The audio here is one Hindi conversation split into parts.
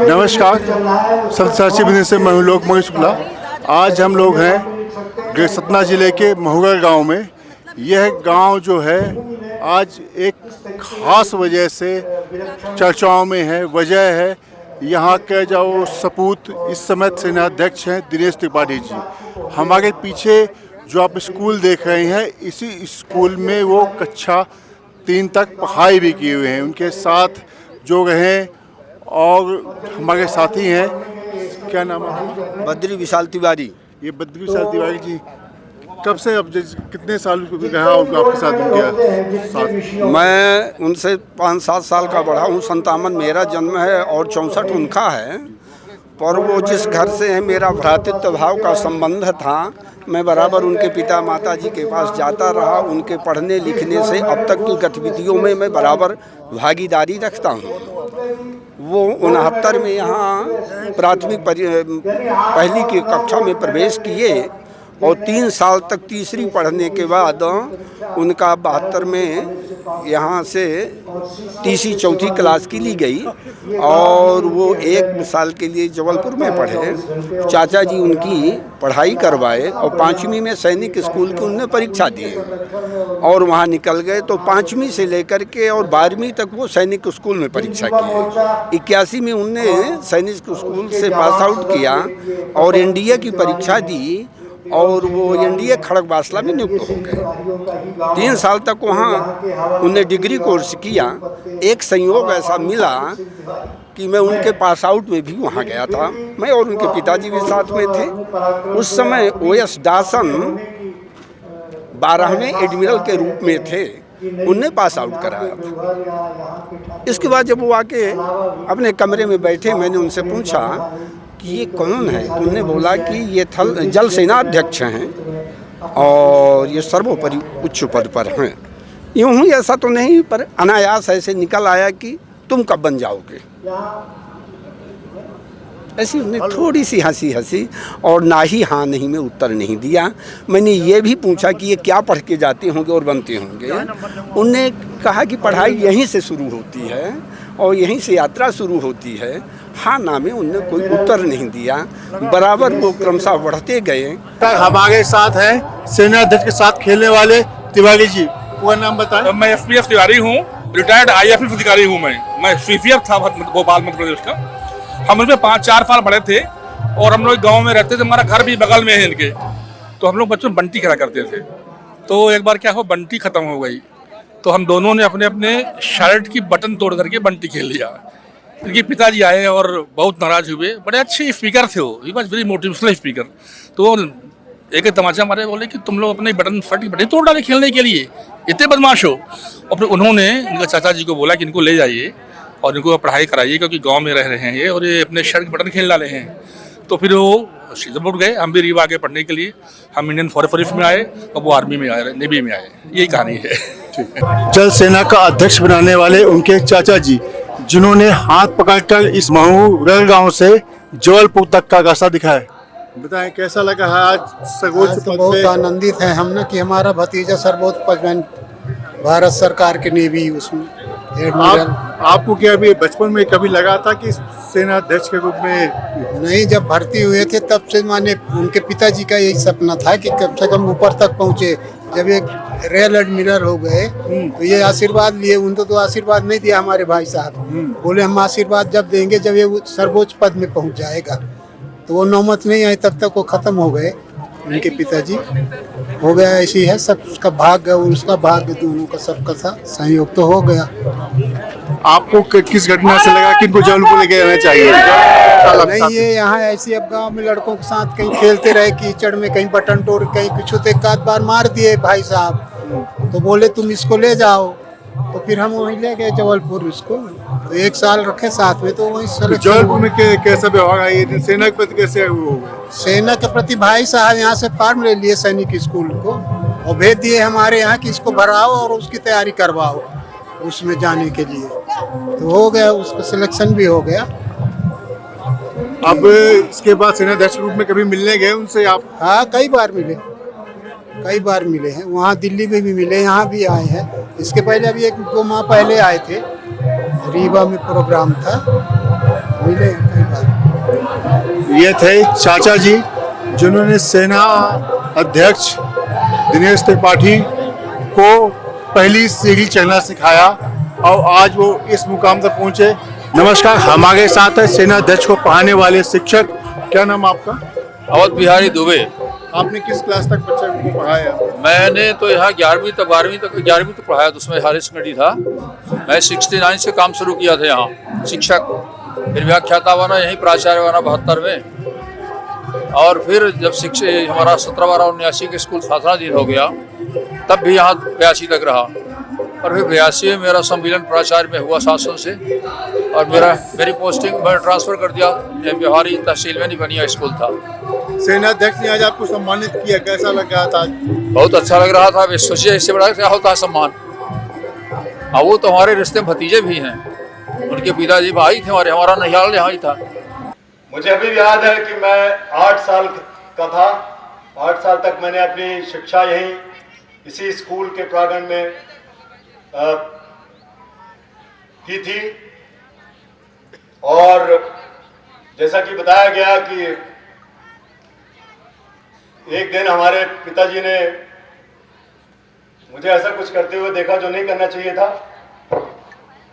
नमस्कार, संत साक्षी से मैं हूँ लोकमणि शुक्ला। आज हम लोग हैं सतना जिले के महुगर गांव में। यह गांव जो है आज एक ख़ास वजह से चर्चाओं में है। वजह है यहाँ के जो सपूत इस समय सेनाध्यक्ष हैं दिनेश त्रिपाठी जी। हमारे पीछे जो आप स्कूल देख रहे हैं, इसी स्कूल में वो कक्षा 3 तक पढ़ाई भी किए हुए हैं। उनके साथ जो रहे और हमारे साथी हैं, क्या नाम है? बद्री विशाल तिवारी। ये बद्री विशाल तिवारी जी कब से, अब कितने साल रहा होगा आपके साथ? उनके मैं उनसे 5-7 साल का बड़ा हूँ। 57 मेरा जन्म है और 64 उनका है। पर वो जिस घर से है, मेरा भ्रातृत्व भाव का संबंध था। मैं बराबर उनके पिता माता जी के पास जाता रहा। उनके पढ़ने लिखने से अब तक की गतिविधियों में मैं बराबर भागीदारी रखता हूँ। वो 69 में यहाँ प्राथमिक पहली की कक्षा में प्रवेश किए और 3 साल तक तीसरी पढ़ने के बाद उनका 72 में यहाँ से तीसरी चौथी क्लास की ली गई और वो 1 साल के लिए जबलपुर में पढ़े। चाचा जी उनकी पढ़ाई करवाए और 5वीं में सैनिक स्कूल की उनने परीक्षा दी और वहाँ निकल गए। तो 5वीं से लेकर के और 12वीं तक वो सैनिक स्कूल में परीक्षा की। 81 में उनने सैनिक स्कूल से पास आउट किया और एनडीए की परीक्षा दी और वो एनडीए खड़गवासला में नियुक्त हो गए। 3 साल तक वहाँ उन्हें डिग्री कोर्स किया। एक संयोग ऐसा मिला कि मैं उनके पास आउट में भी वहाँ गया था। मैं और उनके पिताजी भी साथ में थे। उस समय ओएस डासन 12वें एडमिरल के रूप में थे। उनने पास आउट कराया था। इसके बाद जब वो आके अपने कमरे में बैठे, मैंने उनसे पूछा कि ये कौन है? उन्होंने बोला कि ये जल सेना अध्यक्ष हैं और ये सर्वोपरि उच्च पद पर हैं। यूँ ही ऐसा तो नहीं, पर अनायास ऐसे निकल आया कि तुम कब बन जाओगे। ऐसी उन्हें थोड़ी सी हंसी और ना ही हाँ नहीं में उत्तर नहीं दिया। मैंने ये भी पूछा कि ये क्या पढ़ के जाते होंगे और बनते होंगे। उन्होंने कहा कि पढ़ाई यहीं से शुरू होती है और यहीं से यात्रा शुरू होती है। हाँ ना में उन्होंने कोई उत्तर नहीं दिया। बराबर वो क्रमशः बढ़ते गए। हमारे साथ हैं सेनाध्यक्ष के साथ खेलने वाले तिवारी जी। पूरा नाम बताएं। मैं एफपीएफ तिवारी हूँ, रिटायर्ड आईएफएफ अधिकारी हूँ। मैं सीपीएफ था भोपाल मध्य प्रदेश का। हम उसमें 5-4 साल पढ़े थे और हम लोग गांव में रहते थे। हमारा घर भी बगल में है इनके। तो हम लोग बच्चों में बंटी खेला करते थे। तो एक बार क्या हो, बंटी खत्म हो गई तो हम दोनों ने अपने अपने शर्ट की बटन तोड़ करके बंटी खेल लिया। इनके पिताजी आए और बहुत नाराज हुए। बड़े अच्छे स्पीकर थे वो, he was very motivational speaker. तो एक तमाचा मारे, बोले कि तुम लोग अपने शर्ट की बटन तोड़ डाले खेलने के लिए, इतने बदमाश हो। और फिर उन्होंने इनके चाचा जी को बोला कि इनको ले जाइए और इनको पढ़ाई कराइए, क्योंकि गांव में रह रहे हैं ये और ये अपने शर्ट के बटन खेल डाले हैं। तो फिर वो सीधमपुर गए। हम भी रीवा आगे पढ़ने के लिए। हम इंडियन फॉरेस्ट में आए और वो आर्मी में आए, नेवी में आए। यही कहानी है। जल सेना का अध्यक्ष बनाने वाले उनके चाचा जी, जिन्होंने हाथ पकड़कर इस महुगर गांव से जबलपुर तक का रास्ता दिखाया। बताएं कैसा लगा है आज सर्वोच्च तो बहुत आनंदित हैं हम ना कि हमारा भतीजा सर्वोच्च पद में भारत सरकार के नेवी उसमें एडमिरल। आपको क्या अभी बचपन में कभी लगा था कि सेना अध्यक्ष के रूप में? नहीं, जब भर्ती हुए थे तब से माने उनके पिताजी का यही सपना था कि कम से कम ऊपर तक पहुँचे। जब एक रेल एडमिरल हो गए तो ये आशीर्वाद लिए। उनको तो आशीर्वाद नहीं दिया हमारे भाई साहब। बोले हम आशीर्वाद जब देंगे जब ये सर्वोच्च पद में पहुँच जाएगा। तो वो नौमत नहीं आई, तब तक वो खत्म हो गए। उनके पिताजी हो गया। ऐसी है सब, उसका भाग्य और उसका भाग्य दोनों का सबका था, संयोग तो हो गया। आपको किस घटना से लगा कि इनको जबलपुर लेके जाना चाहिए? नहीं, ये यहाँ ऐसी अब गांव में लड़कों के साथ कहीं खेलते रहे कीचड़ में, कहीं बटन टोर, कहीं कुछ होते, एक आध बार मार दिए भाई साहब, तो बोले तुम इसको ले जाओ, तो फिर हम वहीं ले गए जबलपुर इसको, तो 1 साल रखे साथ में, तो वहीं तो जबलपुर में कैसा व्यवहार है? ये सेना के प्रति कैसे वो हो गए? सेना के प्रति भाई साहब यहाँ से फॉर्म ले लिए सैनिक स्कूल को और भेज दिए हमारे यहाँ कि इसको भराओ और उसकी तैयारी करवाओ उसमें जाने के लिए, तो हो गया, उसका सिलेक्शन भी हो गया। अब इसके बाद सेनाध्यक्ष के रूप में कभी मिलने गए उनसे आप? हाँ, कई बार मिले हैं, वहाँ दिल्ली में भी मिले, यहाँ भी आए हैं। इसके पहले अभी 1-2 माह पहले आए थे, रीवा में प्रोग्राम था, मिले हैं कई बार। ये थे चाचा जी जिन्होंने सेना अध्यक्ष दिनेश त्रिपाठी को पहली सीढ़ी चढ़ना सिखाया और आज वो इस मुकाम तक पहुंचे। नमस्कार, हमारे साथ है सेना अध्यक्ष को पढ़ाने वाले शिक्षक। क्या नाम आपका? अवध बिहारी दुबे। आपने किस क्लास तक बच्चे को पढ़ाया? मैंने तो यहाँ 11वीं तक पढ़ाया, तो उसमें हायर सेकेंडरी था। मैं 69 से काम शुरू किया था यहाँ शिक्षक, फिर व्याख्याता बना, यहीं प्राचार्य बना 72 में, और फिर जब शिक्षक हमारा 17-12-79 के स्कूल शासनाधीन हो गया तब भी यहाँ 82 तक रहा, और फिर 82 में मेरा सम्मिलन प्राचार्य में हुआ शासन से, और मेरी पोस्टिंग मैंने ट्रांसफ़र कर दिया, बिहारी तहसील में नहीं बनिया स्कूल था। सेना अध्यक्ष ने आज आपको सम्मानित किया, कैसा लग रहा था? बहुत अच्छा लग रहा था। सोचिए इससे बड़ा क्या होता है सम्मान। और वो तो हमारे रिश्ते में भतीजे भी हैं, उनके पिताजी भाई थे हमारे, हमारा नहियाल यहाँ ही था। मुझे अभी भी याद है कि मैं 8 साल का था। 8 साल तक मैंने अपनी शिक्षा यहीं इसी स्कूल के प्रांगण में की थी, और जैसा कि बताया गया कि एक दिन हमारे पिताजी ने मुझे ऐसा कुछ करते हुए देखा जो नहीं करना चाहिए था,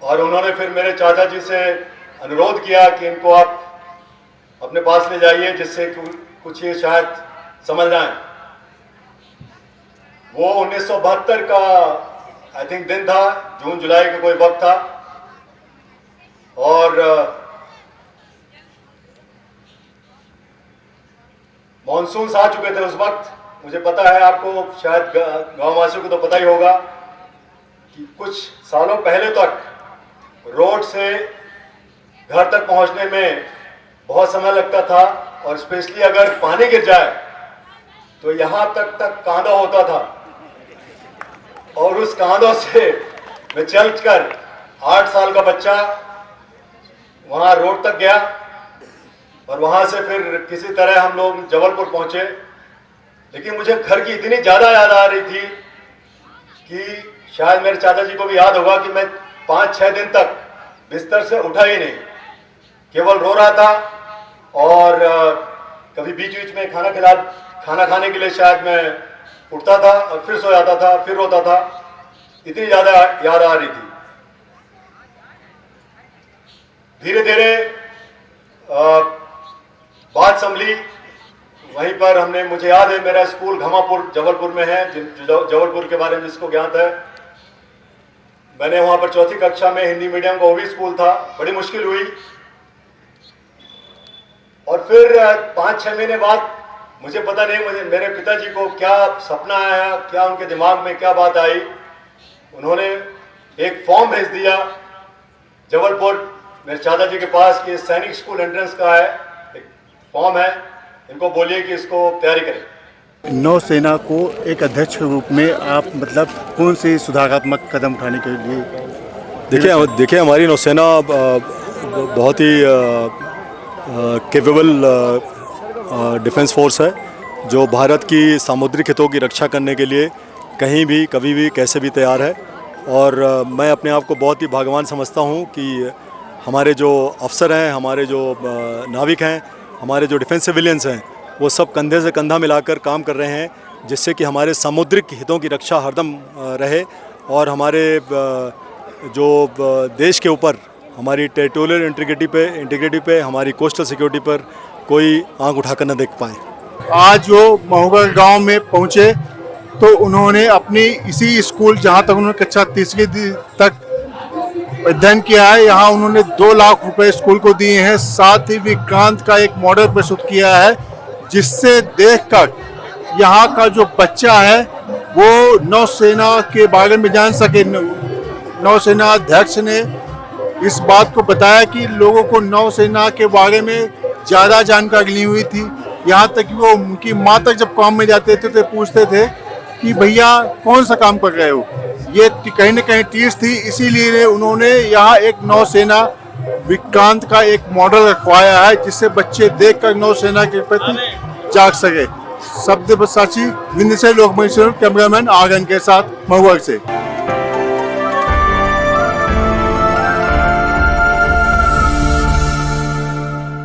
और उन्होंने फिर मेरे चाचा जी से अनुरोध किया कि इनको आप अपने पास ले जाइए जिससे कुछ ये शायद समझ जाएं। वो 1972 का आई थिंक दिन था, जून जुलाई का कोई वक्त था, और मॉनसून आ चुके थे उस वक्त। मुझे पता है, आपको शायद गांव वासियों को तो पता ही होगा कि कुछ सालों पहले तक रोड से घर तक पहुंचने में बहुत समय लगता था, और स्पेशली अगर पानी गिर जाए तो यहां तक कांदा होता था, और उस कांदों से मैं चलकर 8 साल का बच्चा वहां रोड तक गया, और वहां से फिर किसी तरह हम लोग जबलपुर पहुंचे। लेकिन मुझे घर की इतनी ज़्यादा याद आ रही थी कि शायद मेरे चाचा जी को भी याद होगा कि मैं 5-6 दिन तक बिस्तर से उठा ही नहीं, केवल रो रहा था, और कभी बीच बीच में खाना खाने के लिए शायद मैं उठता था और फिर सो जाता था, फिर रोता था। इतनी ज़्यादा याद आ रही थी। धीरे धीरे बात संभली। वहीं पर हमने, मुझे याद है मेरा स्कूल घमापुर जबलपुर में है, जबलपुर के बारे में जिसको ज्ञात है। मैंने वहाँ पर 4th कक्षा में हिंदी मीडियम का वो भी स्कूल था। बड़ी मुश्किल हुई, और फिर 5-6 महीने बाद मुझे पता नहीं मेरे पिताजी को क्या सपना आया, क्या उनके दिमाग में क्या बात आई, उन्होंने एक फॉर्म भेज दिया जबलपुर मेरे चाचा जी के पास कि सैनिक स्कूल एंट्रेंस का है, एक फॉर्म है, इनको बोलिए कि इसको तैयारी करें। नौसेना को एक अध्यक्ष के रूप में आप मतलब कौन से सुधारात्मक कदम उठाने के लिए? देखिए हमारी नौसेना बहुत ही कैपेबल डिफेंस फोर्स है, जो भारत की सामुद्रिक हितों की रक्षा करने के लिए कहीं भी, कभी भी, कैसे भी तैयार है। और मैं अपने आप को बहुत ही भाग्यवान समझता हूँ कि हमारे जो अफसर हैं, हमारे जो नाविक हैं, हमारे जो डिफेंस सिविलियंस हैं, वो सब कंधे से कंधा मिलाकर काम कर रहे हैं, जिससे कि हमारे सामुद्रिक हितों की रक्षा हरदम रहे, और हमारे जो देश के ऊपर हमारी टेरिटोरियल इंटीग्रिटी पे, हमारी कोस्टल सिक्योरिटी पर कोई आंख उठाकर न देख पाए। आज वो महुआ गांव में पहुंचे तो उन्होंने अपनी इसी स्कूल जहां तक उन्होंने कक्षा तीसरी तक अध्ययन किया है, यहाँ उन्होंने 2 लाख रुपए स्कूल को दिए हैं। साथ ही विक्रांत का एक मॉडल प्रस्तुत किया है जिससे देखकर यहाँ का जो बच्चा है वो नौसेना के बारे में जान सके। नौसेना अध्यक्ष ने इस बात को बताया कि लोगों को नौसेना के बारे में ज़्यादा जानकारी नहीं हुई थी। यहाँ तक कि वो उनकी माँ तक जब काम में जाते थे तो पूछते थे कि भैया कौन सा काम कर रहे हो। ये कहीं न कहीं टीस थी, इसीलिए उन्होंने यहाँ एक नौसेना विक्रांत का एक मॉडल रखवाया है जिससे बच्चे देखकर नौसेना के प्रति जाग सके। शब्द साची विंध्य से लोकमय कैमरामैन आगन के साथ महुआ से।